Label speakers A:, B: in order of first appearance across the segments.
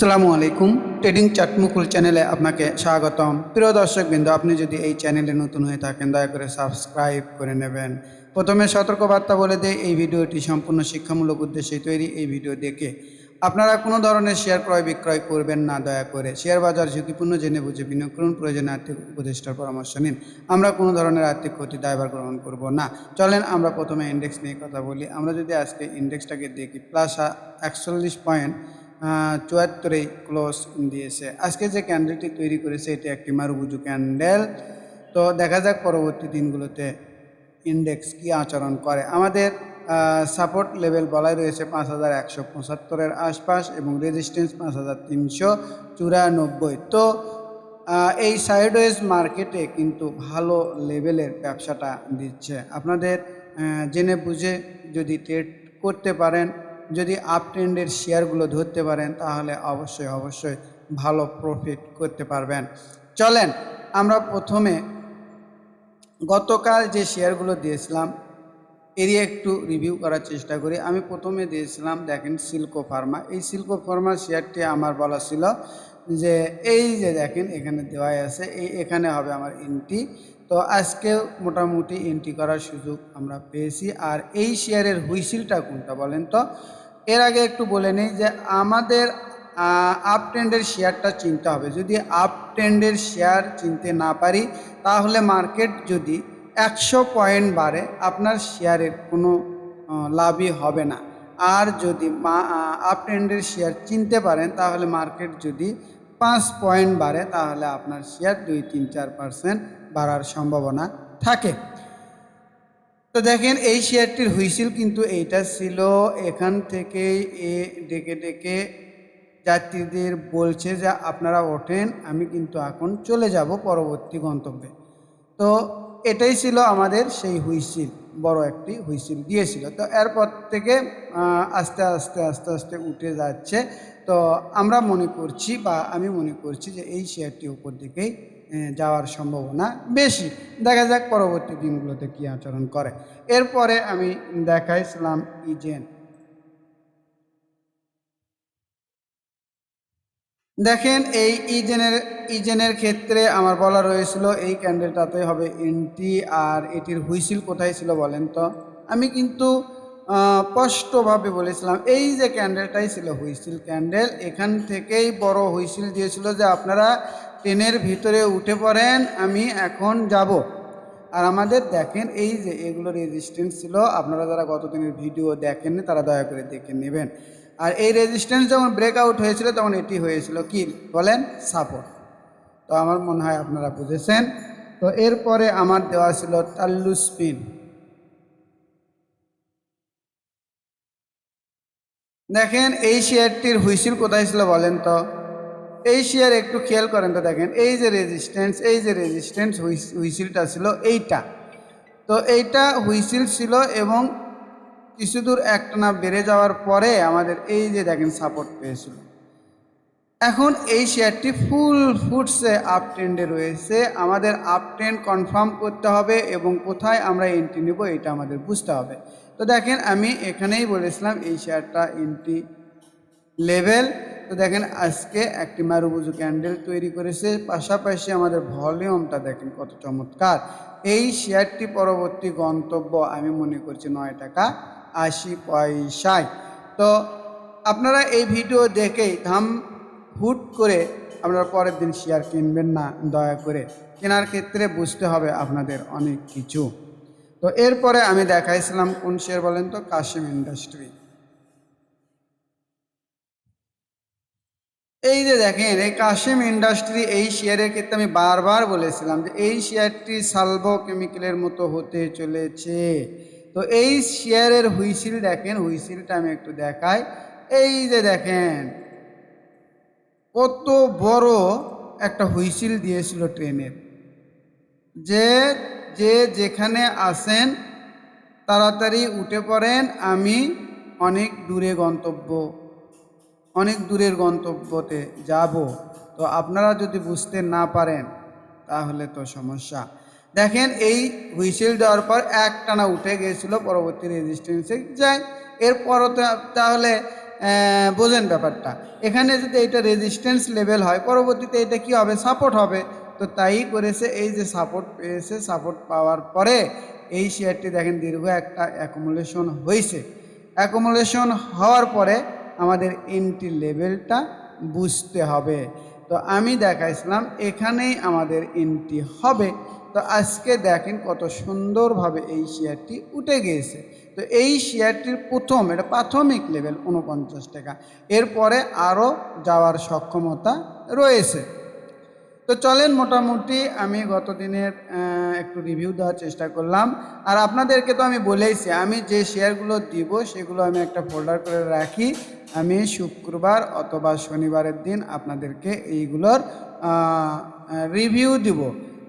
A: আসসালামু আলাইকুম। ট্রেডিং চাটমুকুল চ্যানেলে আপনাকে স্বাগতম। প্রিয় দর্শকবৃন্দ, আপনি যদি এই চ্যানেলে নতুন হয়ে থাকেন দয়া করে সাবস্ক্রাইব করে নেবেন। প্রথমে সতর্কবার্তা বলে দেই, এই ভিডিওটি সম্পূর্ণ শিক্ষামূলক উদ্দেশ্যে তৈরি। এই ভিডিও দেখে আপনারা কোনো ধরনের শেয়ার ক্রয় বিক্রয় করবেন না। দয়া করে শেয়ার বাজার ঝুঁকিপূর্ণ, জেনে বুঝে বিনিয়োগ করুন। প্রয়োজনে আর্থিক উপদেষ্টার পরামর্শ নিন। আমরা কোনো ধরনের আর্থিক ক্ষতি দায়ভার গ্রহণ করব না। চলেন আমরা প্রথমে ইন্ডেক্স নিয়ে কথা বলি। আমরা যদি আজকে ইন্ডেক্সটাকে দেখি, প্লাস 41 পয়েন্ট 74 ক্লোজ দিয়েছে। আজকে যে ক্যান্ডেলটি তৈরি করেছে এটি একটি মারুবুজু ক্যান্ডেল। তো দেখা যাক পরবর্তী দিনগুলোতে ইন্ডেক্স কি আচরণ করে। আমাদের সাপোর্ট লেভেল বলাই রয়েছে 5175-এর আশপাশ এবং রেজিস্ট্যান্স 5394। তো এই সাইডওয়েজ মার্কেটে কিন্তু ভালো লেভেলের ব্যবসাটা দিচ্ছে। আপনাদের জেনে বুঝে যদি ট্রেড করতে পারেন, যদি আপ ট্রেন্ডের শেয়ারগুলো ধরতে পারেন, তাহলে অবশ্যই ভালো প্রফিট করতে পারবেন। চলেন আমরা প্রথমে গতকাল যে শেয়ারগুলো দিয়েছিলাম এরই একটু রিভিউ করার চেষ্টা করি। আমি প্রথমে দিয়েছিলাম, দেখেন, সিল্কো ফার্মা। এই সিল্কো ফার্মার শেয়ারটি আমার বলা ছিল যে এই যে দেখেন এখানে দেওয়াই আছে, এখানে হবে আমার এন্ট্রি। তো আজকে মোটামুটি এন্ট্রি করার সুযোগ আমরা পেয়েছি। আর এই শেয়ারের হুইসিলটা কোনটা বলেন তো? এর আগে একটু বলে নিই যে আমাদের আপ ট্রেন্ডের শেয়ারটা চিনতে হবে। যদি আপ ট্রেন্ডের শেয়ার চিনতে না পারি, তাহলে মার্কেট যদি 100 পয়েন্ট বাড়ে আপনার শেয়ারের কোনো লাভই হবে না। আর যদি আপ ট্রেন্ডের শেয়ার চিনতে পারেন, তাহলে মার্কেট যদি 5 পয়েন্ট বাড়ে তাহলে আপনার শেয়ার 2-3-4% বাড়ার সম্ভাবনা থাকে। তো দেখেন এই শেয়ারটির হুইসিল কিন্তু এইটা ছিল। এখান থেকেই ডেকে ডেকে যাত্রীদের বলছে যে আপনারা ওঠেন, আমি কিন্তু এখন চলে যাব পরবর্তী গন্তব্যে। তো এটাই ছিল আমাদের সেই হুইসিল, বড় একটি হুইসিল দিয়েছিল। তো এরপর থেকে আস্তে আস্তে আস্তে আস্তে উঠে যাচ্ছে। তো আমরা মনে করছি, বা আমি মনে করছি যে এই শেয়ারটি উপর দিকেই যাওয়ার সম্ভাবনা বেশি। দেখা যাক পরবর্তী দিনগুলোতে কী আচরণ করে। এরপরে আমি দেখাইছিলাম ইজেন। দেখেন এই ইজেনের ক্ষেত্রে আমার বলা রয়েছিল এই ক্যান্ডেলটাতে হবে এন্ট্রি। আর এটির হুইসিল কোথায় ছিল বলেন তো? আমি কিন্তু স্পষ্টভাবে বলেছিলাম এই যে ক্যান্ডেলটাই ছিল হুইসিল ক্যান্ডেল। এখান থেকেই বড় হুইসিল দিয়েছিল যে আপনারা ট্রেনের ভিতরে উঠে পড়েন, আমি এখন যাব। আর আমাদের দেখেন এই যে এগুলো রেজিস্ট্যান্স ছিল। আপনারা যারা গতদিনের ভিডিও দেখেন তারা দয়া করে দেখে নেবেন। আর এই রেজিস্ট্যান্স যখন ব্রেকআউট হয়েছিল তখন এটি হয়েছিল কি বলেন? সাপোর্ট। তো আমার মনে হয় আপনারা বুঝেছেন। তো এরপরে আমার দেওয়া ছিল তাল্লু স্পিন। দেখেন এই শেয়ারটির হুইসিল কোথায় ছিল বলেন তো? এই শেয়ার একটু খেয়াল করেন তো, দেখেন এই যে রেজিস্ট্যান্স হুইসিলটা ছিল এইটা। তো এইটা হুইসিল ছিল এবং কিছু দূর একটানা বেড়ে যাওয়ার পরে আমাদের এই যে দেখেন সাপোর্ট পেয়েছিল। এখন এই শেয়ারটি ফুল ফুটসে আপ ট্রেন্ডে রয়েছে। আমাদের আপ ট্রেন্ড কনফার্ম করতে হবে এবং কোথায় আমরা এন্ট্রি নেব এটা আমাদের বুঝতে হবে। তো দেখেন আমি এখানেই বলেছিলাম এই শেয়ারটা এন্ট্রি লেভেল। তো দেখেন আজকে একটি মারুবুজু ক্যান্ডেল তৈরি করেছে, পাশাপাশি আমাদের ভলিউমটা দেখেন কত চমৎকার। এই শেয়ারটি পরবর্তী গন্তব্য আমি মনে করছি 9 টাকা 80 পয়সায়। তো আপনারা এই ভিডিও দেখেই হুট করে আপনারা পরের দিন শেয়ার কিনবেন না। দয়া করে কেনার ক্ষেত্রে বুঝতে হবে আপনাদের অনেক কিছু। তো এরপরে আমি দেখাইছিলাম কোন শেয়ার বলেন তো? কাশিম ইন্ডাস্ট্রি। এই যে দেখেন এই কাশিম ইন্ডাস্ট্রি, এই শেয়ারের ক্ষেত্রে আমি বারবার বলেছিলাম যে এই শেয়ারটি সালভো কেমিক্যালের মতো হতে চলেছে। তো এই শেয়ারের হুইসিল দেখেন, হুইসিলটা আমি একটু দেখাই। এই যে দেখেন কত বড় একটা হুইসিল দিয়েছিল ট্রেনের, যে যে যেখানে আসেন তাড়াতাড়ি উঠে পড়েন, আমি অনেক দূরের গন্তব্যতে যাব। তো আপনারা যদি বুঝতে না পারেন তাহলে তো সমস্যা। দেখেন এই হুইসেল দেওয়ার পর একটানা উঠে গিয়েছিল, পরবর্তী রেজিস্ট্যান্সে যায়। এরপরও তাহলে বোঝেন ব্যাপারটা। এখানে যদি এটা রেজিস্ট্যান্স লেভেল হয়, পরবর্তীতে এটা কি হবে, সাপোর্ট হবে। তো তাই করেছে, এই যে সাপোর্ট পেয়েছে, সাপোর্ট পাওয়ার পরে এই শেয়ারটি দেখেন দীর্ঘ একটা অ্যাকুমুলেশন হয়েছে। অ্যাকুমুলেশন হওয়ার পরে আমাদের এন্ট্রি লেভেলটা বুঝতে হবে। তো আমি দেখাইছিলাম এখানেই আমাদের এন্ট্রি হবে। তো আজকে দেখেন কত সুন্দরভাবে এই শেয়ারটি উঠে গিয়েছে। তো এই শেয়ারটির প্রথম, এটা প্রাথমিক লেভেল 49 টাকা, এরপরে আরও যাওয়ার সক্ষমতা রয়েছে। তো চলেন, মোটামুটি আমি গত দিনের একটু রিভিউ দেওয়ার চেষ্টা করলাম। আর আপনাদেরকে তো আমি বলেইছি, আমি যে শেয়ারগুলো দিব সেগুলো আমি একটা ফোল্ডার করে রাখি। আমি শুক্রবার অথবা শনিবারের দিন আপনাদেরকে এইগুলোর রিভিউ দিব।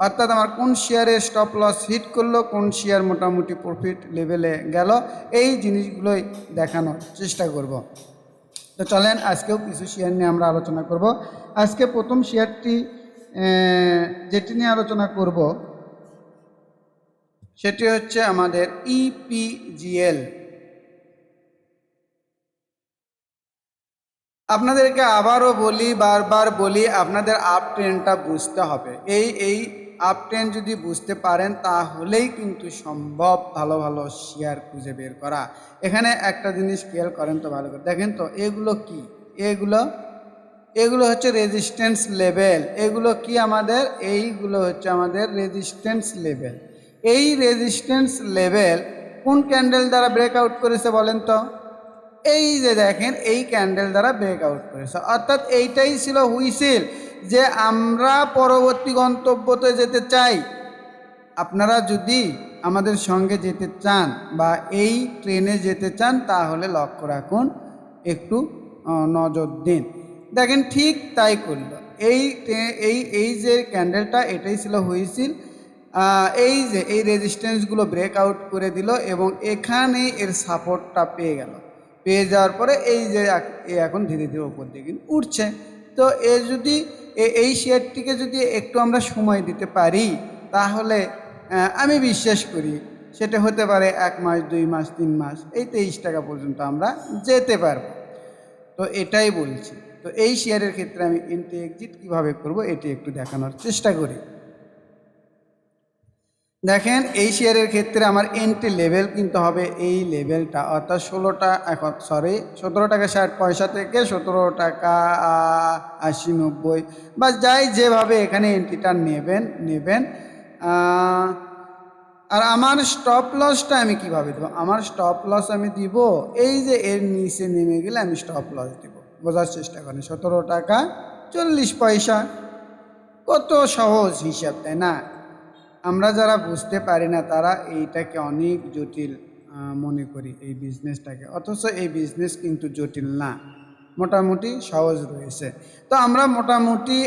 A: অর্থাৎ আমার কোন শেয়ারে স্টপ লস হিট করলো, কোন শেয়ার মোটামুটি প্রফিট লেভেলে গেল, এই জিনিসগুলোই দেখানোর চেষ্টা করব। তো চলেন, আজকেও কিছু শেয়ার নিয়ে আমরা আলোচনা করব। আজকে প্রথম শেয়ারটি যেটি নিয়ে আলোচনা করব সেটি হচ্ছে আমাদের ইপিজিএল। আপনাদেরকে আবারও বলি, বারবার বলি, আপনাদের আপ ট্রেন্ডটা বুঝতে হবে। এই আপ ট্রেন্ড যদি বুঝতে পারেন তাহলেই কিন্তু সম্ভব ভালো ভালো শেয়ার খুঁজে বের করা। এখানে একটা জিনিস খেয়াল করেন তো ভালো করে, দেখেন তো এগুলো কি, এগুলো হচ্ছে রেজিস্ট্যান্স লেভেল। এগুলো কি আমাদের, এইগুলো হচ্ছে আমাদের রেজিস্ট্যান্স লেভেল। এই রেজিস্ট্যান্স লেভেল কোন ক্যান্ডেল দ্বারা ব্রেকআউট করেছে বলেন তো? এই যে দেখেন, এই ক্যান্ডেল দ্বারা ব্রেকআউট করেছে। অর্থাৎ এইটাই ছিল হুইসেল যে আমরা পরবর্তী গন্তব্যতে যেতে চাই। আপনারা যদি আমাদের সঙ্গে যেতে চান বা এই ট্রেনে যেতে চান তাহলে লক্ষ্য রাখুন, একটু নজর দিন। দেখেন ঠিক তাই করলো। এই যে ক্যান্ডেলটা, এটাই ছিল হুইসেল। এই যে এই রেজিস্ট্যান্সগুলো ব্রেকআউট করে দিল এবং এখানে এর সাপোর্টটা পেয়ে গেল। পেয়ে যাওয়ার পরে এই যে এখন ধীরে ধীরে উপর দিকে উঠছে। তো যদি এই শেয়ারটিকে যদি একটু আমরা সময় দিতে পারি তাহলে আমি বিশ্বাস করি সেটা হতে পারে 1 মাস, 2 মাস, 3 মাস, এই 23 টাকা পর্যন্ত আমরা যেতে পারবো। তো এটাই বলছি। তো এই শেয়ারের ক্ষেত্রে আমি এন্ট্রি এক্সিট কীভাবে করব এটি একটু দেখানোর চেষ্টা করি। দেখেন, এই শেয়ারের ক্ষেত্রে আমার এন্ট্রি লেভেল কিন্তু হবে এই লেভেলটা, অর্থাৎ 17 টাকা 60 পয়সা থেকে 17 টাকা 80, 90 বা যাই যেভাবে এখানে এন্ট্রিটা নেবেন। আর আমার স্টপ লসটা আমি কিভাবে দেবো? আমার স্টপ লস আমি দিব এই যে এর নিচে নেমে গেলে আমি স্টপ লস দিব। বোঝার চেষ্টা করেন, 17 টাকা 40 পয়সা। কত সহজ হিসাব, তাই না? আমরা যারা বুঝতে পারি না তারা এইটাকে অনেক জটিল মনে করি এই বিজনেসটাকে, অথচ এই বিজনেস কিন্তু জটিল না, মোটামুটি সহজ রয়েছে। তো আমরা মোটামুটি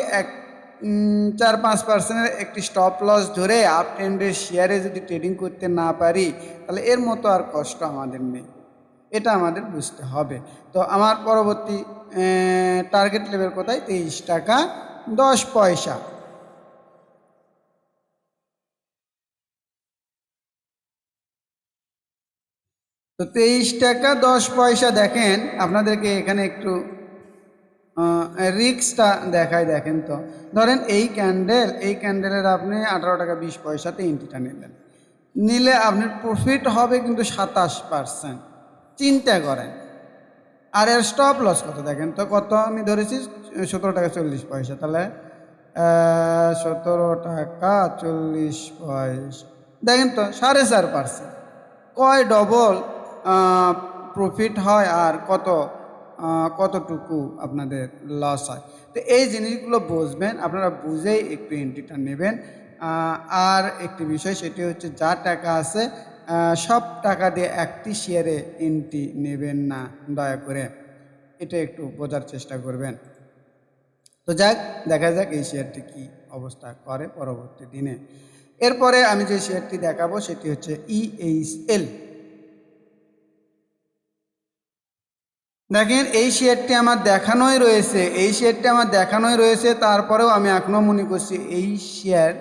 A: 4-5% একটি স্টপ লস ধরে আপ ট্রেন্ডের শেয়ারে যদি ট্রেডিং করতে না পারি তাহলে এর মতো আর কষ্ট আমাদের নেই, এটা আমাদের বুঝতে হবে। তো আমার পরবর্তী টার্গেট লেভেল কোথায়? 23 টাকা 10 পয়সা। তো 23 টাকা 10 পয়সা। দেখেন, আপনাদেরকে এখানে একটু রিক্সটা দেখায়। দেখেন তো, ধরেন এই ক্যান্ডেলের আপনি 18 টাকা 20 পয়সাতে এন্ট্রিটা নিলে আপনার প্রফিট হবে কিন্তু 27%। চিন্তা করেন। আর এর স্টপ লস কত দেখেন তো, কত আমি ধরেছি 17 টাকা 40 পয়সা, তাহলে 17 টাকা 40 পয়সা, দেখেন তো 4.5%। কয় ডবল প্রফিট হয় আর কতটুকু আপনাদের লস হয়। তো এই জিনিসগুলো বুঝবেন, আপনারা বুঝেই একটু এন্ট্রিটা নেবেন। আর একটি বিষয়, সেটি হচ্ছে যা টাকা আছে সব টাকা দিয়ে একটি শেয়ারে এন্ট্রি নেবেন না, দয়া করে এটা একটু বোঝার চেষ্টা করবেন। তো যাক, দেখা যাক এই শেয়ারটি কী অবস্থা করে পরবর্তী দিনে। এরপরে আমি যে শেয়ারটি দেখাবো সেটি হচ্ছে EHL। দেখেন, এই শেয়ারটি আমার দেখানোই রয়েছে, তারপরেও আমি এখনও মনে করছি এই শেয়ার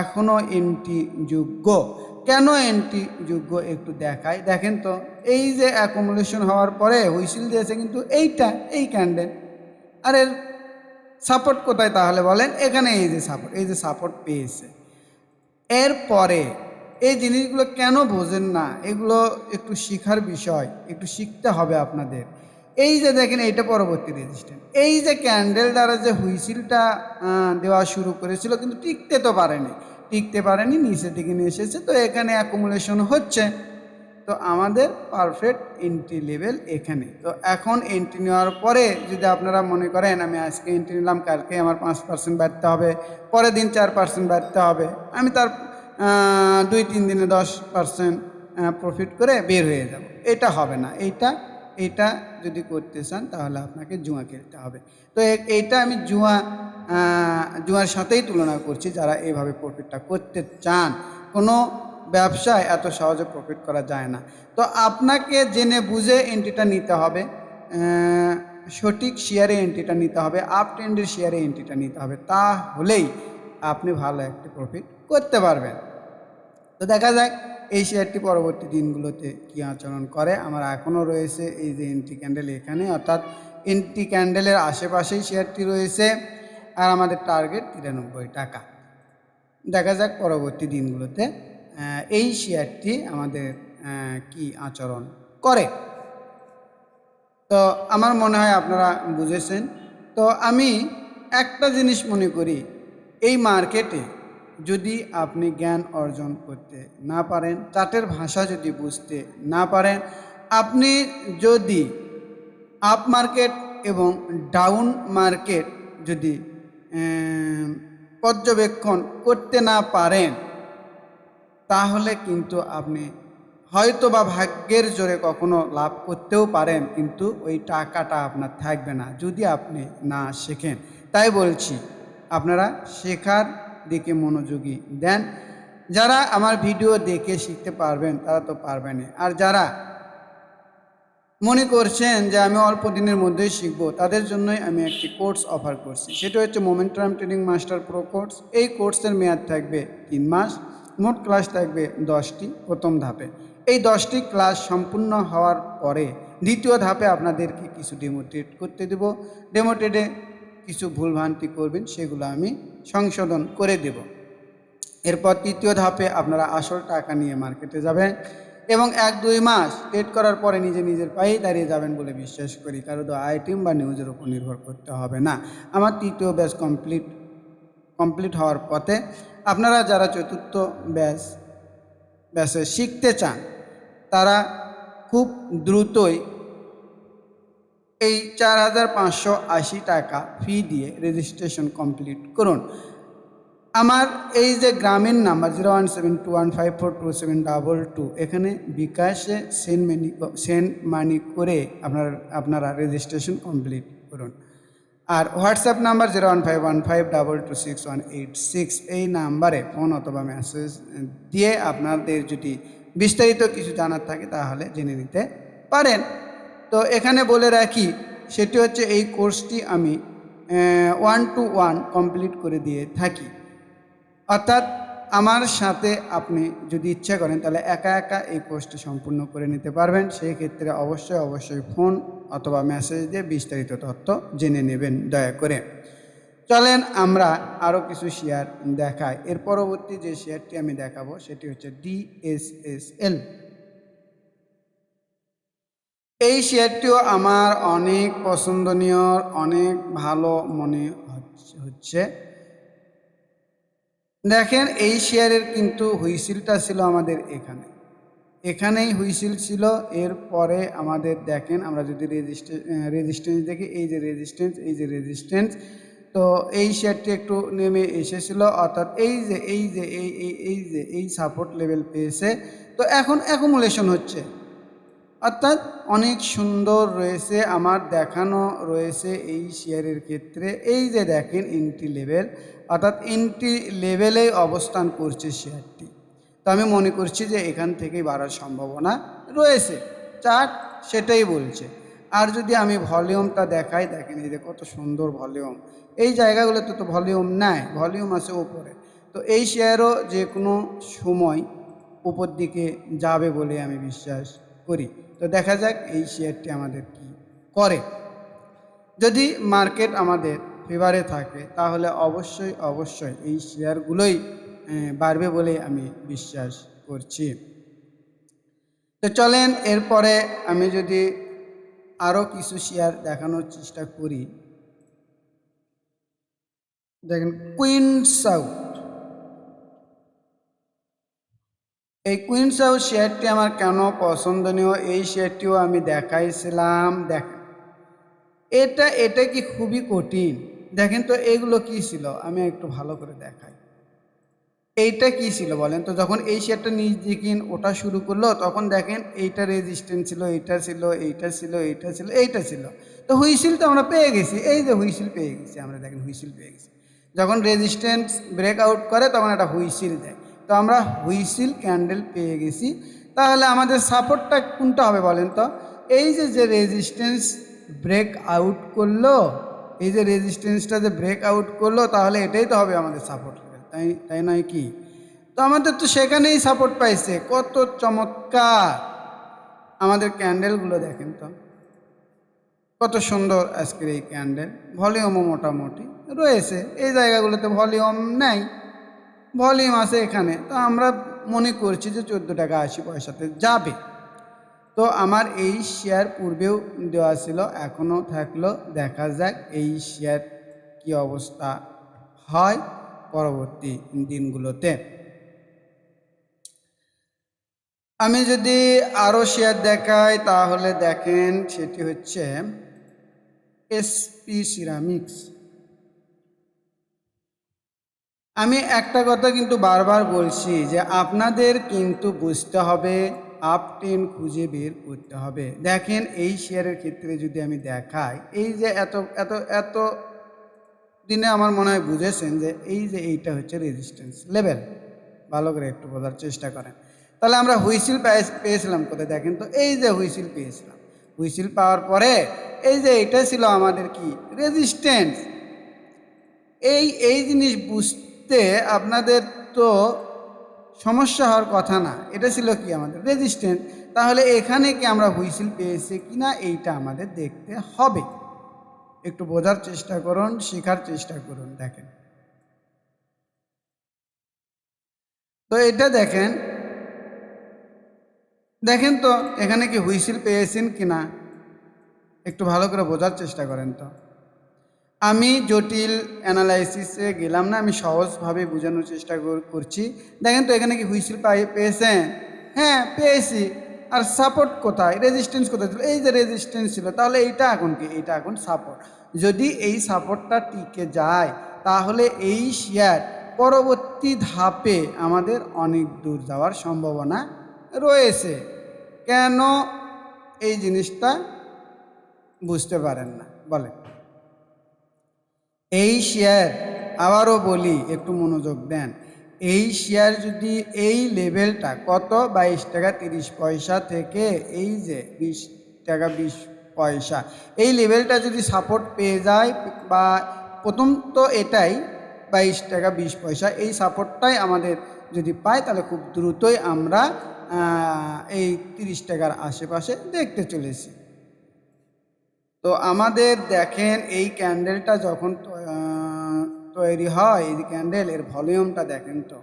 A: এখনও এন্ট্রি যোগ্য। কেন এন্ট্রি যোগ্য একটু দেখাই। দেখেন তো, এই যে অ্যাকুমুলেশন হওয়ার পরে হুইসেল দিয়েছে কিন্তু এই ক্যান্ডেল। আর এর সাপোর্ট কোথায় তাহলে বলেন? এখানে এই যে সাপোর্ট পেয়েছে। এরপরে এই জিনিসগুলো কেন বোঝেন না? এগুলো একটু শিখার বিষয়, একটু শিখতে হবে আপনাদের। এই যে দেখেন, এইটা পরবর্তী রেজিস্ট্যান্স। এই যে ক্যান্ডেল দ্বারা যে হুইসেলটা দেওয়া শুরু করেছিল কিন্তু টিকতে পারেনি, নিচের দিকে নিয়ে এসেছে। তো এখানে অ্যাকুমুলেশন হচ্ছে। তো আমাদের পারফেক্ট এন্ট্রি লেভেল এখানে। তো এখন এন্ট্রি নেওয়ার পরে যদি আপনারা মনে করেন আমি আজকে এন্ট্রি নিলাম, কালকে আমার 5% বাড়তে হবে, পরের দিন 4% বাড়তে হবে, আমি তার 2-3 দিনে 10% প্রফিট করে বের হয়ে যাব, এটা হবে না। এইটা যদি করতে চান তাহলে আপনাকে জুয়া খেলতে হবে। তো এইটা আমি জুয়ার সাথেই তুলনা করছি। যারা এইভাবে প্রফিটটা করতে চান, কোনো ব্যবসায় এত সহজে প্রফিট করা যায় না। তো আপনাকে জেনে বুঝে এন্ট্রিটা নিতে হবে, সঠিক শেয়ারে এন্ট্রিটা নিতে হবে, আপ ট্রেন্ডের শেয়ারে এন্ট্রিটা নিতে হবে, তাহলেই আপনি ভালো একটি প্রফিট করতে পারবেন। তো দেখা যাক এই শেয়ারটি পরবর্তী দিনগুলোতে কী আচরণ করে। আমার এখনও রয়েছে এই যে এন্ট্রি ক্যান্ডেল এখানে, অর্থাৎ এন্ট্রি ক্যান্ডেলের আশেপাশেই শেয়ারটি রয়েছে। আর আমাদের টার্গেট 93 টাকা। দেখা যাক পরবর্তী দিনগুলোতে এই শেয়ারটি আমাদের কি আচরণ করে। তো আমার মনে হয় আপনারা বুঝেছেন। তো আমি একটা জিনিস মনে করি, এই মার্কেটে যদি আপনি জ্ঞান অর্জন করতে না পারেন, চার্টের ভাষা যদি বুঝতে না পারেন, আপনি যদি আপ মার্কেট এবং ডাউন মার্কেট যদি পর্যবেক্ষণ করতে না পারেন, তাহলে কিন্তু আপনি হয়তো বা ভাগ্যের জোরে কখনো লাভ করতেও পারেন, কিন্তু ওই টাকাটা আপনার থাকবে না যদি আপনি না শেখেন। তাই বলছি, আপনারা শেখার দিকে মনোযোগী দেন। যারা আমার ভিডিও দেখে শিখতে পারবেন তারা তো পারবেনই, আর যারা মনে করছেন যে আমি অল্প দিনের মধ্যেই শিখব, তাদের জন্যই আমি একটি কোর্স অফার করছি। সেটা হচ্ছে momentum trading master pro course. এই কোর্সের মেয়াদ থাকবে 3 মাস, মোট ক্লাস থাকবে 10টি প্রথম ধাপে। এই 10টি ক্লাস সম্পূর্ণ হওয়ার পরে দ্বিতীয় ধাপে আপনাদেরকে কিছু ডেমো ট্রেড করতে দেব। ডেমো ট্রেডে কিছু ভুলভ্রান্তি করবেন, সেগুলো আমি সংশোধন করে দেব। এরপর তৃতীয় ধাপে আপনারা আসল টাকা নিয়ে মার্কেটে যাবেন এবং 1-2 মাস ট্রেড করার পরে নিজের পায়েই দাঁড়িয়ে যাবেন বলে বিশ্বাস করি। কারো তো আইটেম বা নিউজের উপর নির্ভর করতে হবে না। আমার তৃতীয় ব্যাচ কমপ্লিট হওয়ার পথে। আপনারা যারা চতুর্থ ব্যাচে শিখতে চান, তারা খুব দ্রুতই এই 4,580 টাকা ফি দিয়ে রেজিস্ট্রেশন কমপ্লিট করুন। আমার এই যে গ্রামীণ নাম্বার 0172154272, এখানে বিকাশে সেন্ড মানি করে আপনারা রেজিস্ট্রেশন কমপ্লিট করুন। আর হোয়াটসঅ্যাপ নাম্বার 015152268186, এই নাম্বারে ফোন অথবা মেসেজ দিয়ে আপনাদের যদি বিস্তারিত কিছু জানার থাকে তাহলে জেনে নিতে পারেন। তো এখানে বলে রাখি, সেটি হচ্ছে এই কোর্সটি আমি 1-to-1 কমপ্লিট করে দিয়ে থাকি। অর্থাৎ আমার সাথে আপনি যদি ইচ্ছা করেন তাহলে একা এই কোর্সটি সম্পূর্ণ করে নিতে পারবেন। সেই ক্ষেত্রে অবশ্যই ফোন অথবা মেসেজ দিয়ে বিস্তারিত তথ্য জেনে নেবেন দয়া করে। চলেন আমরা আরও কিছু শেয়ার দেখাই। এর পরবর্তী যে শেয়ারটি আমি দেখাবো সেটি হচ্ছে DSSL। এই শেয়ারটিও আমার অনেক পছন্দনীয়, অনেক ভালো মনে হচ্ছে। দেখেন, এই শেয়ারের কিন্তু হুইসেলটা ছিল আমাদের এখানেই হুইসেল ছিল। এরপরে আমাদের দেখেন, আমরা যদি রেজিস্ট্যান্স দেখি, এই যে রেজিস্ট্যান্স, তো এই শেয়ারটি একটু নেমে এসেছিল, অর্থাৎ এই সাপোর্ট লেভেল পেয়েছে। তো এখন অ্যাকুমুলেশন হচ্ছে, অর্থাৎ অনেক সুন্দর রয়েছে। আমার দেখানো রয়েছে এই শেয়ারের ক্ষেত্রে, এই যে দেখেন এন্ট্রি লেভেল, অর্থাৎ এন্ট্রি লেভেলেই অবস্থান করছে শেয়ারটি। তো আমি মনে করছি যে এখান থেকেই বাড়ার সম্ভাবনা রয়েছে, চার্ট সেটাই বলছে। আর যদি আমি ভলিউমটা দেখাই, দেখেন এই যে কত সুন্দর ভলিউম। এই জায়গাগুলোতে তো ভলিউম নাই, ভলিউম আছে ওপরে। তো এই শেয়ারও যে কোনো সময় উপর দিকে যাবে বলে আমি বিশ্বাস করি। তো দেখা যাক এই শেয়ারটি আমাদের কি করে। যদি মার্কেট আমাদের ফেভারে থাকে তাহলে অবশ্যই অবশ্যই এই শেয়ারগুলোই বাড়বে বলে আমি বিশ্বাস করছি। তো চলেন এরপরে আমি যদি আরও কিছু শেয়ার দেখানোর চেষ্টা করি। দেখেন কুইন সাউথ, এই কুইন সাউথ শেয়ারটি আমার কেন পছন্দনীয়, এই শেয়ারটিও আমি দেখাইছিলাম। দেখেন এটা কি খুবই কঠিন। দেখেন তো এগুলো কি ছিল, আমি একটু ভালো করে দেখাই। এইটা কি ছিল বলেন তো? যখন এই শেয়ারটা নিচ দিকে ওঠা শুরু করলো তখন দেখেন এইটা রেজিস্ট্যান্স ছিল, এইটা ছিল, এইটা ছিল, এইটা ছিল, এইটা ছিল। তো হুইসিল তো আমরা পেয়ে গেছি, এই যে হুইসিল পেয়ে গেছি আমরা, দেখেন হুইসিল পেয়ে গেছি। যখন রেজিস্ট্যান্স ব্রেক আউট করে তখন একটা হুইসিল দেয়। তো আমরা হুইসিল ক্যান্ডেল পেয়ে গেছি। তাহলে আমাদের সাপোর্টটা কোনটা হবে বলেন তো? এই যে রেজিস্ট্যান্স ব্রেক আউট করলো, এই যে রেজিস্ট্যান্সটা যে ব্রেক আউট করলো, তাহলে এটাই তো হবে আমাদের সাপোর্ট। তাই নয় কি? তো আমাদের তো সেখানেই সাপোর্ট পাইছে। কত চমৎকার আমাদের ক্যান্ডেলগুলো দেখেন তো, কত সুন্দর আজকের এই ক্যান্ডেল। ভলিউমও মোটামুটি রয়েছে, এই জায়গাগুলোতে ভলিউম নেই, ভলিউম আছে এখানে। তো আমরা মনে করছি যে 14.80 টাকা যাবে। তো আমার এই শেয়ার পূর্বেও দেওয়া ছিল, এখনও থাকলো। দেখা যাক এই শেয়ার কি অবস্থা হয় পরবর্তী দিনগুলোতে। আমি যদি আরও শেয়ার দেখাই তাহলে দেখেন সেটি হচ্ছে এসপি সিরামিক্স। আমি একটা কথা কিন্তু বারবার বলছি যে আপনাদের কিন্তু বুঝতে হবে, আপ ট্রেন্ড খুঁজে বের করতে হবে। দেখেন এই শেয়ারের ক্ষেত্রে যদি আমি দেখাই, এই যে এত এত এত দিনে আমার মনে হয় বুঝেছেন যে এই যে এইটা হচ্ছে রেজিস্ট্যান্স লেভেল। ভালো করে একটু বোঝার চেষ্টা করেন। তাহলে আমরা হুইসিল পেয়েছিলাম কোথায়? দেখেন তো এই যে হুইসিল পেয়েছিলাম, হুইসিল পাওয়ার পরে এই যে এটা ছিল আমাদের কি রেজিস্ট্যান্স। এই জিনিস বুঝতে আপনাদের তো সমস্যা হওয়ার কথা না। এটা ছিল কি আমাদের রেজিস্ট্যান্স। তাহলে এখানে কি আমরা হুইসিল পেয়েছি কিনা এইটা আমাদের দেখতে হবে। একটু বোঝার চেষ্টা করুন, শেখার চেষ্টা করুন। দেখেন তো এটা দেখেন, দেখেন তো এখানে কি হুইসিল পেয়েছেন কিনা একটু ভালো করে বোঝার চেষ্টা করেন। তো আমি জটিল অ্যানালাইসিসে গেলাম না, আমি সহজভাবে বোঝানোর চেষ্টা করছি। দেখেন তো এখানে কি হুইসিল পেয়েছেন? হ্যাঁ পেয়েছি। আর সাপোর্ট কোথায়, রেজিস্ট্যান্স কোথায় ছিল? এই যে রেজিস্ট্যান্স ছিল, তাহলে এইটা এখন কি? এইটা এখন সাপোর্ট। যদি এই সাপোর্টটা টিকে যায় তাহলে এই শেয়ার পরবর্তী ধাপে আমাদের অনেক দূর যাওয়ার সম্ভাবনা রয়েছে। কেন এই জিনিসটা বুঝতে পারেন না বলেন? এই শেয়ার, আবারও বলি একটু মনোযোগ দেন, এই শেয়ার যদি এই লেভেলটা কত 22 টাকা 30 পয়সা থেকে এই যে 20 টাকা 20 পয়সা, এই লেভেলটা যদি সাপোর্ট পেয়ে যায়, বা প্রথম তো এটাই 22 টাকা 20 পয়সা, এই সাপোর্টটাই আমাদের যদি পাই তাহলে খুব দ্রুতই আমরা এই 30 টাকার আশেপাশে দেখতে চলেছি। তো আমাদের দেখেন এই ক্যান্ডেলটা যখন তৈরি হয়, এই ক্যান্ডেল এর ভলিউমটা দেখেন তো,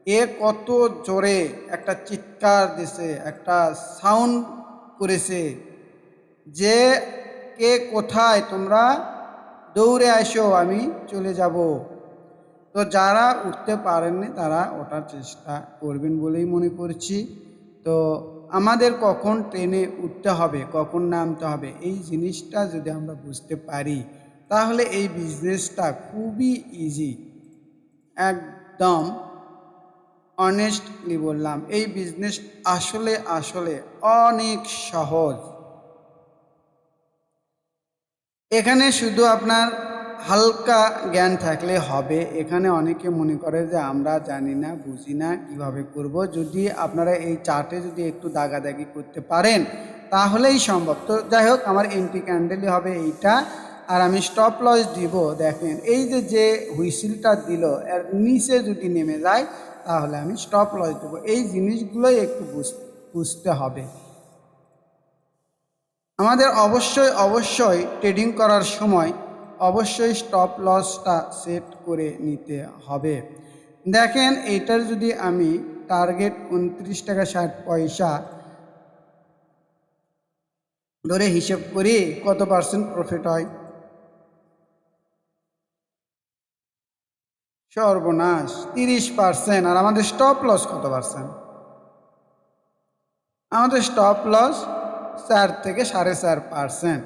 A: এ কত জোরে একটা চিৎকার দিছে, একটা সাউন্ড করেছে যে কে কোথায়, তোমরা দৌড়ে আসো, আমি চলে যাব। তো যারা উঠতে পারেননি তারা ওঠার চেষ্টা করবেন বলেই মনে করছি। তো আমাদের কখন ট্রেনে উঠতে হবে, কখন নামতে হবে, এই জিনিসটা যদি আমরা বুঝতে পারি তাহলে এই বিজনেসটা খুবই ইজি। একদম অনেস্টলি বললাম, এই বিজনেস আসলে আসলে অনেক সহজ। এখানে শুধু আপনার হালকা জ্ঞান থাকলে হবে। এখানে অনেকে মনে করে যে আমরা জানি না, বুঝি না, কীভাবে করব। যদি আপনারা এই চার্টে যদি একটু দাগাদাগি করতে পারেন তাহলেই সম্ভব। তো যাই হোক, আমার এন্ট্রি ক্যান্ডেলই হবে এইটা। আর আমি স্টপ লস দিব, দেখেন এই যে হুইসেলটা দিল এর নিচে যদি নেমে যায় তাহলে আমি স্টপ লস দেবো। এই জিনিসগুলোই একটু বুঝতে হবে। আমাদের অবশ্যই ট্রেডিং করার সময় অবশ্যই স্টপ লসটা সেট করে নিতে হবে। দেখেন এইটার যদি আমি টার্গেট 29 টাকা 60 পয়সা ধরে হিসেব করি, কত পার্সেন্ট প্রফিট হয়? সর্বনাশ 30%। আর আমাদের স্টপ লস কত পার্সেন্ট? আমাদের স্টপ লস 4 থেকে 4.5%।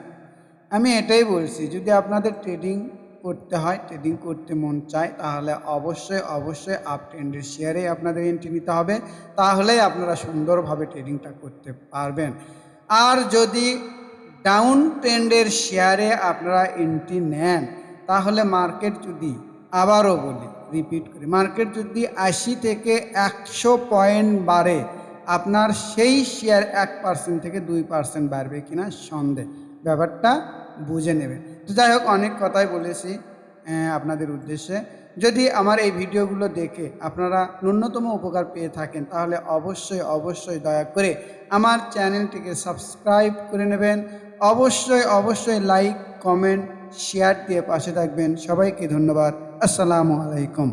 A: আমি এটাই বলছি, যদি আপনাদের ট্রেডিং করতে হয়, ট্রেডিং করতে মন চায়, তাহলে অবশ্যই আপ ট্রেন্ডের শেয়ারে আপনাদের এন্ট্রি নিতে হবে, তাহলেই আপনারা সুন্দরভাবে ট্রেডিংটা করতে পারবেন। আর যদি ডাউন ট্রেন্ডের শেয়ারে আপনারা এন্ট্রি নেন, তাহলে মার্কেট যদি, আবারও বলি, রিপিট করি, মার্কেট যদি 80 থেকে 100 পয়েন্ট বাড়ে, আপনার সেই শেয়ার 1% থেকে 2% বাড়বে কিনা সন্দেহ, ব্যাপারটা বুঝে নেবেন। তো যাই হোক, অনেক কথাই বলেছি আপনাদের উদ্দেশ্যে। যদি আমার এই ভিডিওগুলো দেখে আপনারা ন্যূনতম উপকার পেয়ে থাকেন, তাহলে অবশ্যই দয়া করে আমার চ্যানেলটিকে সাবস্ক্রাইব করে নেবেন। অবশ্যই লাইক, কমেন্ট, শেয়ার দিয়ে পাশে থাকবেন। সবাইকে ধন্যবাদ। আসসালামু আলাইকুম।